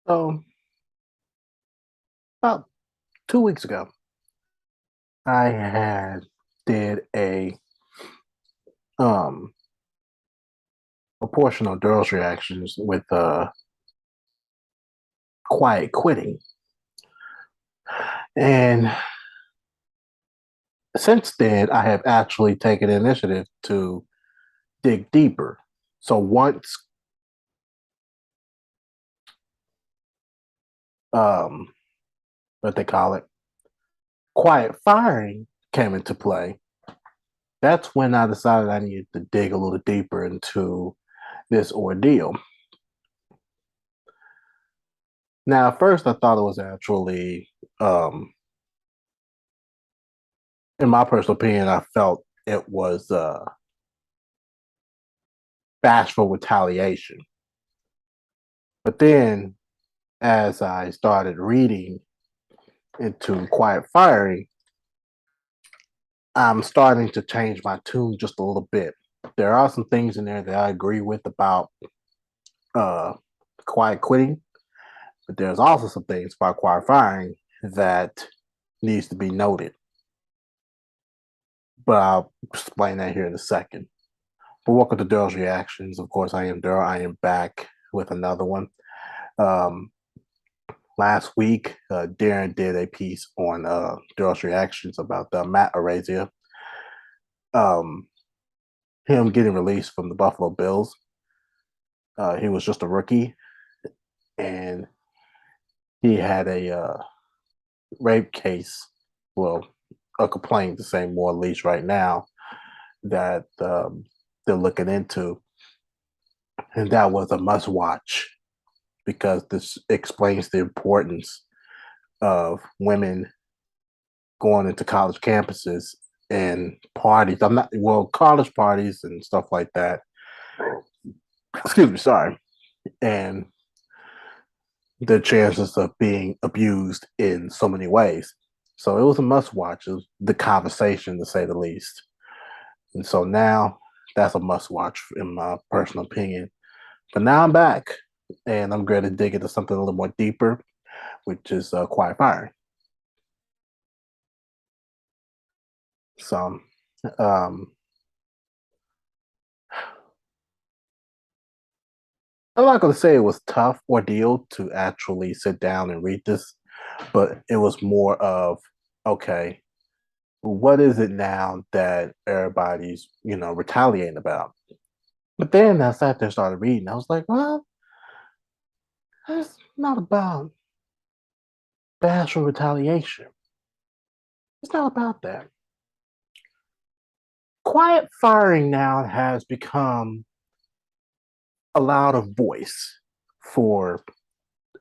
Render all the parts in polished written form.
So about 2 weeks ago, I had did um a portion of Darrell's reactions with quiet quitting, and since then I have actually taken initiative to dig deeper. So once um what they call it, quiet firing came into play, that's when I decided I needed to dig a little deeper into this ordeal. Now, at first, I thought it was actually um, in my personal opinion, I felt it was bashful retaliation. But then, as I started reading into quiet firing, I'm starting to change my tune just a little bit. There are some things in there that I agree with about uh, quiet quitting, but there's also some things about quiet firing that needs to be noted. But I'll explain that here in a second. But welcome to Darrell's Reactions. Of course, I am Darrell. I am back with another one. Um, Last week, Darren did a piece on Darrell's Reactions about Matt Araiza, um, him getting released from the Buffalo Bills. He was just a rookie, and he had a rape case, well, a complaint to say more, at least right now, that they're looking into. And that was a must watch because this explains the importance of women going into college campuses and parties. I'm not well, college parties and stuff like that. Excuse me, sorry. And the chances of being abused in so many ways. So it was a must watch. It was the conversation, to say the least. And so now that's a must watch, in my personal opinion. But now I'm back and I'm ready to dig into something a little more deeper, which is quiet firing. So um, I'm not going to say it was tough ordeal to actually sit down and read this, but it was more of okay, what is it now that everybody's retaliating about? But then I sat there and started reading. I was like, well, it's not about bashful retaliation. It's not about that. Quiet firing now has become a louder voice for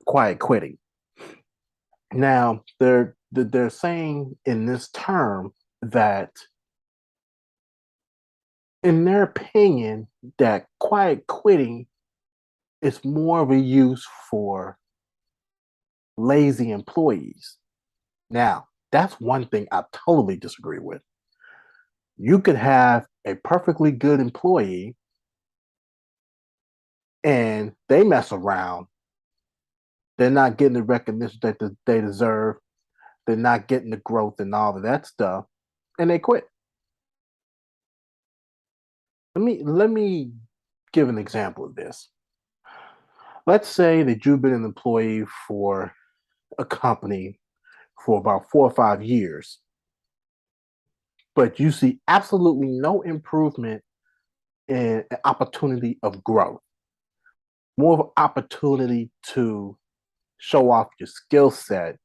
quiet quitting. Now they're saying in this term that, in their opinion, that quiet quitting is more of a use for lazy employees. Now, that's one thing I totally disagree with. You could have a perfectly good employee and they mess around. They're not getting the recognition that they deserve. They're not getting the growth and all of that stuff, and they quit. Let me give an example of this. Let's say that you've been an employee for a company for about 4 or 5 years, but you see absolutely no improvement in an opportunity of growth, more of an opportunity to show off your skill set,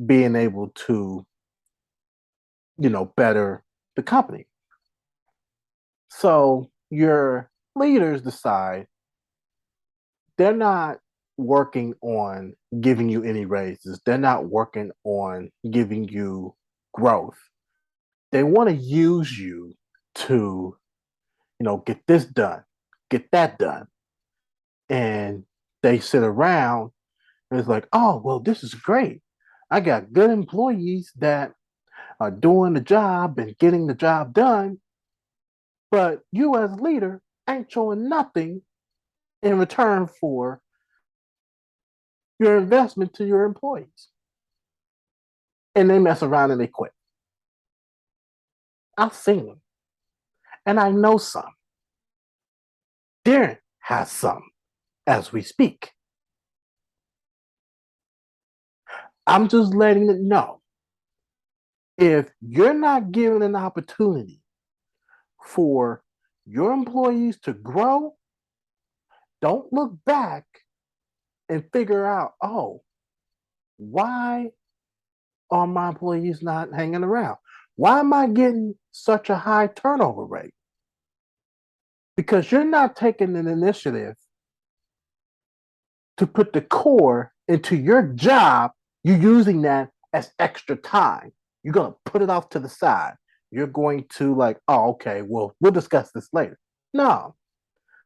being able to, better the company. So your leaders decide they're not working on giving you any raises. They're not working on giving you growth. They want to use you to, get this done, get that done. And they sit around and it's like, oh, well, this is great. I got good employees that are doing the job and getting the job done, but you as leader ain't showing nothing in return for your investment to your employees. And they mess around and they quit. I've seen them. And I know some. Darren has some as we speak. I'm just letting it know. If you're not given an opportunity for your employees to grow, don't look back and figure out, oh, why are my employees not hanging around? Why am I getting such a high turnover rate? Because you're not taking an initiative to put the core into your job. You're using that as extra time. You're going to put it off to the side. You're going to like, oh, okay, well, we'll discuss this later. No,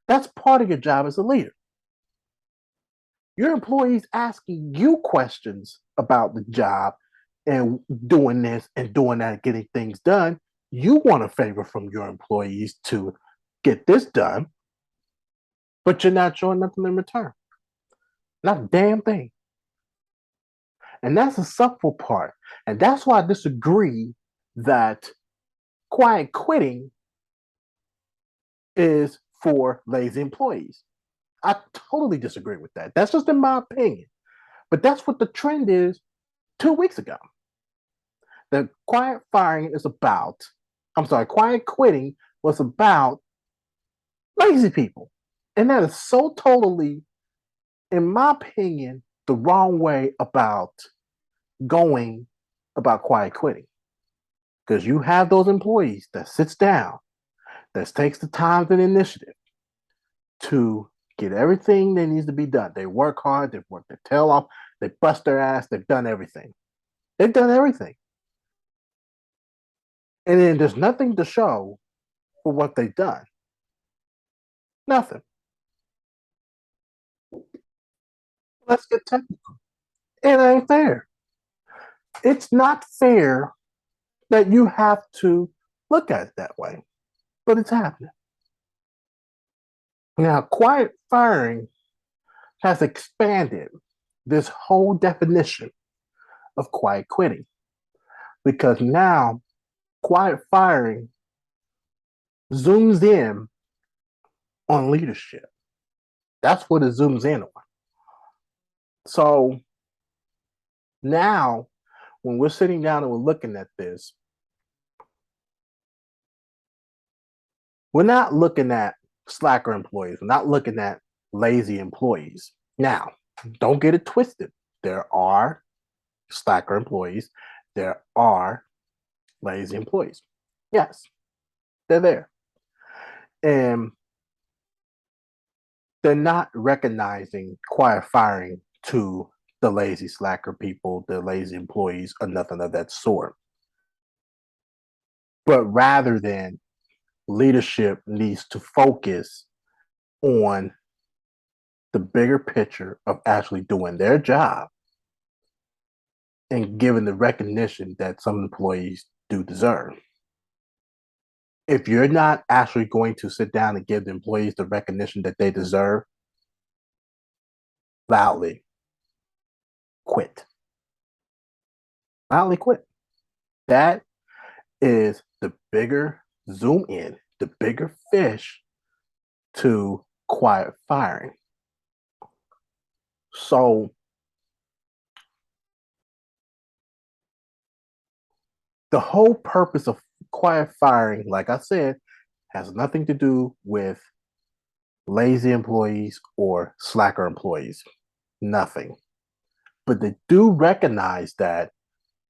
that's part of your job as a leader. Your employees asking you questions about the job and doing this and doing that, getting things done. You want a favor from your employees to get this done, but you're not showing nothing in return. Not a damn thing. And that's the sufferful part. And that's why I disagree that quiet quitting is for lazy employees. I totally disagree with that. That's just in my opinion. But that's what the trend is 2 weeks ago. The quiet firing is about, I'm sorry, quiet quitting was about lazy people. And that is so totally, in my opinion, the wrong way about going about quiet quitting. Because you have those employees that sits down, that takes the time and initiative to get everything that needs to be done. They work hard, they've worked their tail off, they bust their ass, they've done everything. They've done everything. And then there's nothing to show for what they've done. Nothing. Let's get technical. It ain't fair. It's not fair that you have to look at it that way, but it's happening. Now, quiet firing has expanded this whole definition of quiet quitting because now quiet firing zooms in on leadership. That's what it zooms in on. So now, when we're sitting down and we're looking at this, we're not looking at slacker employees. We're not looking at lazy employees. Now, don't get it twisted. There are slacker employees. There are lazy employees. Yes, they're there. And they're not recognizing quiet firing to the lazy slacker people, the lazy employees, or nothing of that sort. But rather than leadership needs to focus on the bigger picture of actually doing their job and giving the recognition that some employees do deserve. If you're not actually going to sit down and give the employees the recognition that they deserve, loudly quit. Loudly quit. That is the bigger zoom in, the bigger fish to quiet firing. So the whole purpose of quiet firing, like I said, has nothing to do with lazy employees or slacker employees. Nothing. But they do recognize that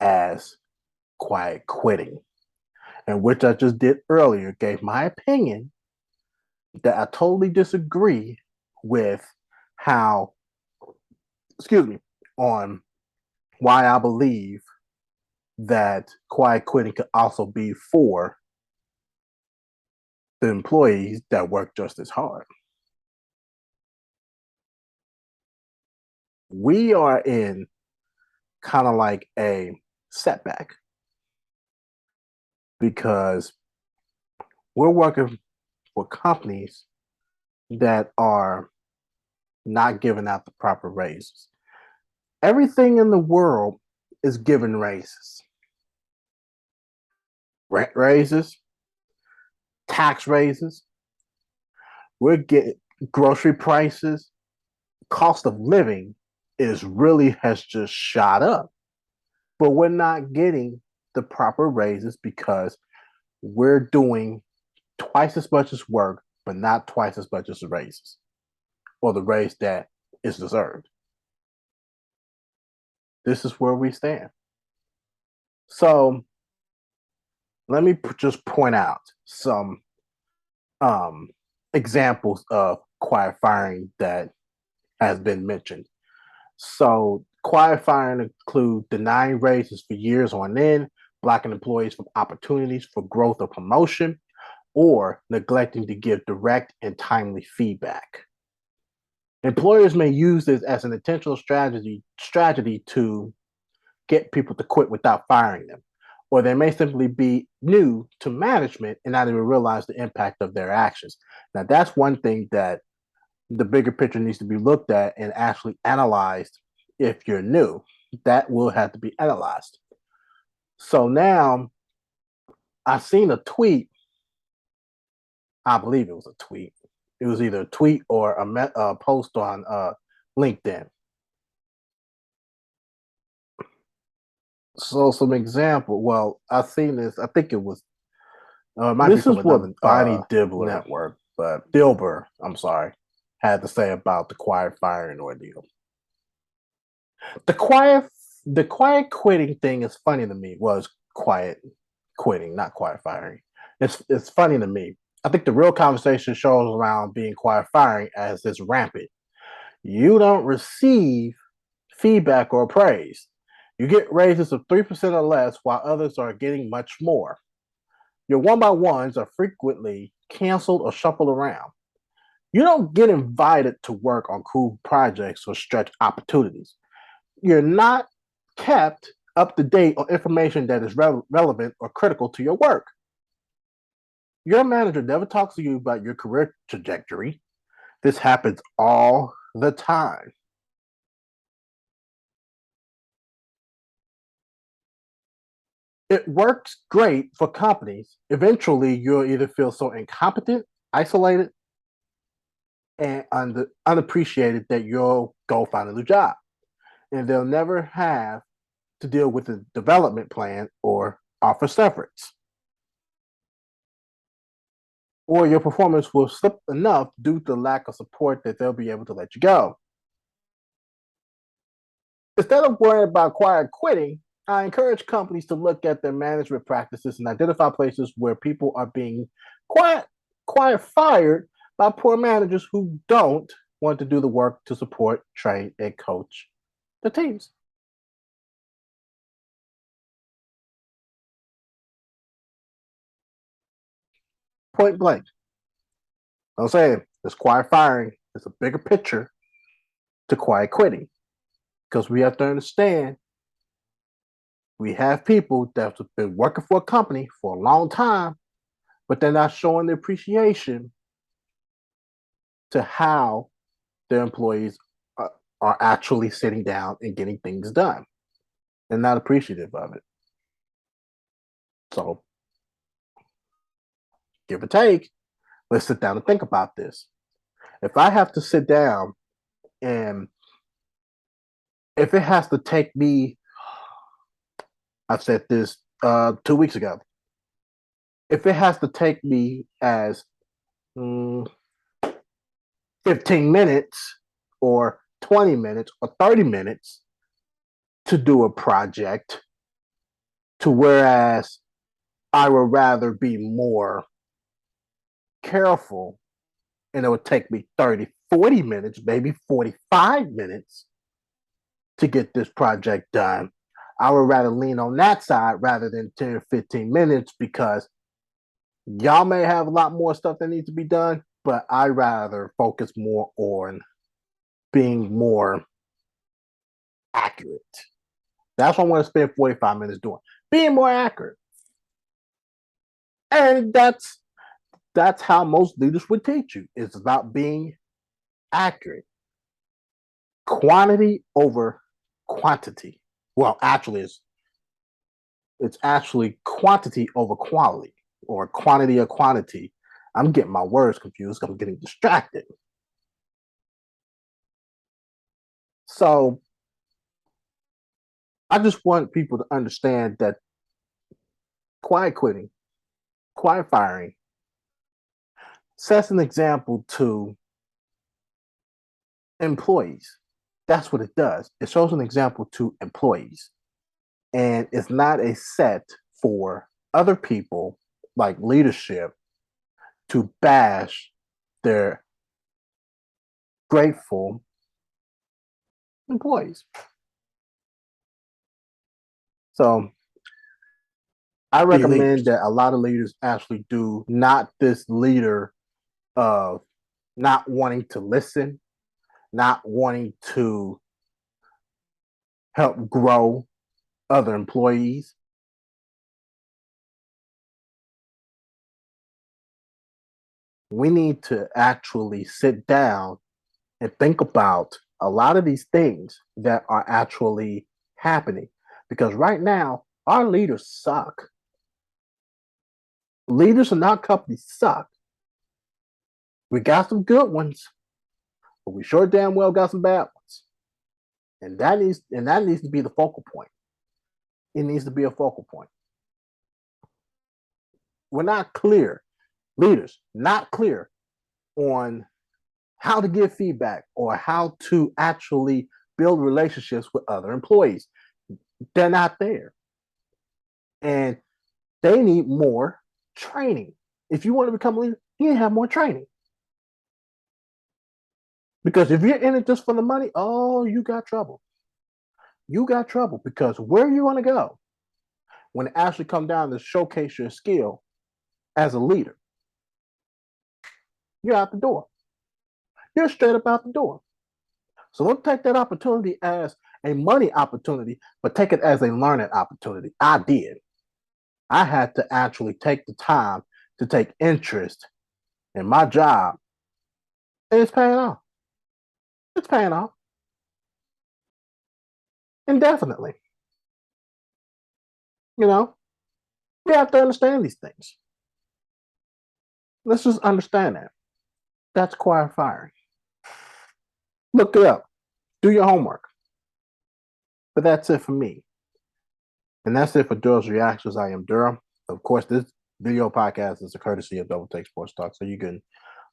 as quiet quitting, and which I just did earlier, gave my opinion that I totally disagree with how, excuse me, on why I believe that quiet quitting could also be for the employees that work just as hard. We are in kind of like a setback because we're working for companies that are not giving out the proper raises. Everything in the world is given raises. Rent raises, tax raises, we're getting grocery prices, cost of living is really has just shot up. But we're not getting the proper raises because we're doing twice as much as work, but not twice as much as the raises or the raise that is deserved. This is where we stand. So let me just point out some um, examples of quiet firing that has been mentioned. So quiet firing include denying raises for years on end, blocking employees from opportunities for growth or promotion, or neglecting to give direct and timely feedback. Employers may use this as an intentional strategy to get people to quit without firing them, or they may simply be new to management and not even realize the impact of their actions. Now, that's one thing that the bigger picture needs to be looked at and actually analyzed. If you're new, that will have to be analyzed. So now I've seen a tweet. I believe it was a tweet. It was either a tweet or a post on LinkedIn. So some example. Well, I've seen this. I think it was. It might this be from is what Bonnie Dibbler network, but Dilber. I'm sorry, had to say about the quiet firing ordeal. The quiet quitting thing is funny to me. Was quiet quitting, not quiet firing. It's funny to me. I think the real conversation shows around being quiet firing as it's rampant. You don't receive feedback or praise. You get raises of 3% or less while others are getting much more. Your one by ones are frequently canceled or shuffled around. You don't get invited to work on cool projects or stretch opportunities. You're not kept up to date on information that is relevant or critical to your work. Your manager never talks to you about your career trajectory. This happens all the time. It works great for companies. Eventually, you'll either feel so incompetent, isolated, and unappreciated that you'll go find a new job. And they'll never have to deal with a development plan or offer severance. Or your performance will slip enough due to lack of support that they'll be able to let you go. Instead of worrying about quiet quitting, I encourage companies to look at their management practices and identify places where people are being quiet fired by poor managers who don't want to do the work to support, train, and coach the teams. Point blank. I'm saying this quiet firing is a bigger picture to quiet quitting because we have to understand we have people that have been working for a company for a long time, but they're not showing the appreciation to how their employees are actually sitting down and getting things done and not appreciative of it. So, give or take, let's sit down and think about this. If I have to sit down and if it has to take me, I said this 2 weeks ago, if it has to take me as 15 minutes or 20 minutes or 30 minutes to do a project, to whereas I would rather be more careful and it would take me 30, 40 minutes, maybe 45 minutes to get this project done. I would rather lean on that side rather than 10 or 15 minutes because y'all may have a lot more stuff that needs to be done, but I rather focus more on being more accurate. That's what I want to spend 45 minutes doing. Being more accurate. And that's how most leaders would teach you. It's about being accurate. Quantity over quantity. Well, actually, it's actually quantity over quality, or quantity or quantity. I'm getting my words confused. I'm getting distracted. So I just want people to understand that quiet quitting, quiet firing sets an example to employees. That's what it does. It shows an example to employees. And it's not a set for other people, like leadership, to bash their grateful employees. So I Be recommend leaders. that a lot of leaders actually do not this leader of not wanting to listen, not wanting to help grow other employees. We need to actually sit down and think about a lot of these things that are actually happening. Because right now, our leaders suck. Leaders in our company suck. We got some good ones, but we sure damn well got some bad ones. And that needs to be the focal point. It needs to be a focal point. We're not clear, leaders, not clear on how to give feedback or how to actually build relationships with other employees. They're not there. And they need more training. If you want to become a leader, you need to have more training. Because if you're in it just for the money, oh, you got trouble. You got trouble because where are you going to go when it actually comes down to showcase your skill as a leader? You're out the door. You're straight up out the door. So don't take that opportunity as a money opportunity, but take it as a learning opportunity. I did. I had to actually take the time to take interest in my job, and it's paying off. It's paying off indefinitely. You know, we have to understand these things. Let's just understand that. That's quiet firing. Look it up. Do your homework. But that's it for me. And that's it for Darrell's Reactions. I am Darrell. Of course, this video podcast is a courtesy of Double Take Sports Talk. So you can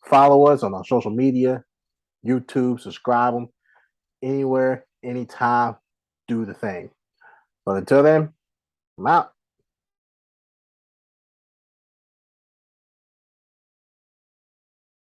follow us on our social media, YouTube, subscribe them anywhere, anytime, do the thing. But until then, I'm out.